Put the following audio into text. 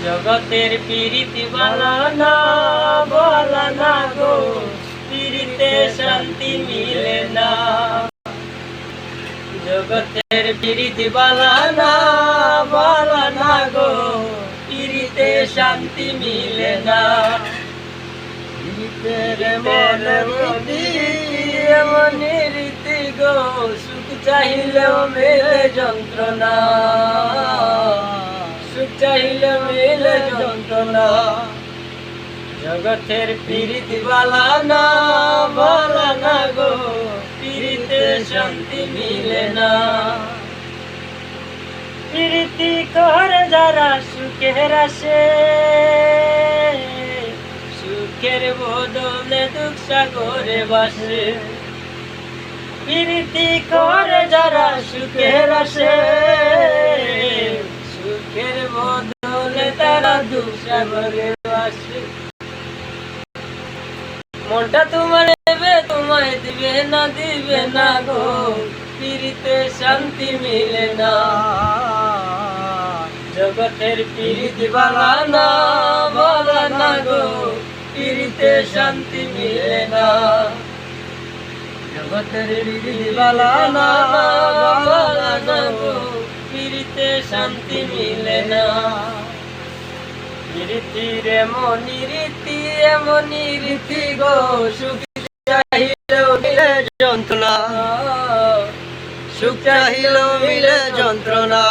জগতের প্রীতি বালানা বালানা গো, প্রীতিতে শান্তি মিলে না। জগতের প্রীতি বালানা বালানা গো, প্রীতিতে শান্তি মিলে না। এমনি রীতি গো, সুখ চাহিলেও মেলে যন্ত্রণা, সুখ চাহিলেও মেলে যন্ত্রণা। জগতের প্রীতি বালানা বালানা গো, প্রীতিতে শান্তি মিলে না। প্রীতি করে যারা সুখের আসে, সুখের বদলে দুঃখ সাগরে বাসে। প্রীতি করে যারা সুখের আসে, সুখের বদলে তারা দুঃখ সাগরে বাসে। মনটা তোমার দেবে, তোমায় দিবে না, দিবে না গো, প্রীতিতে শান্তি মিলে না। জগতের প্রীতি বালানা বালানা গো, প্রীতিতে শান্তি মিলে না। জগতের প্রীতি বালানা বালানা গো, প্রীতিতে শান্তি মিলে না। প্রীতির এমনি রীতি, এমনি রীতি গো, সুখ চাহিলেও মিলে যন্ত্রণা, সুখ চাহিলেও মিলে যন্ত্রণা।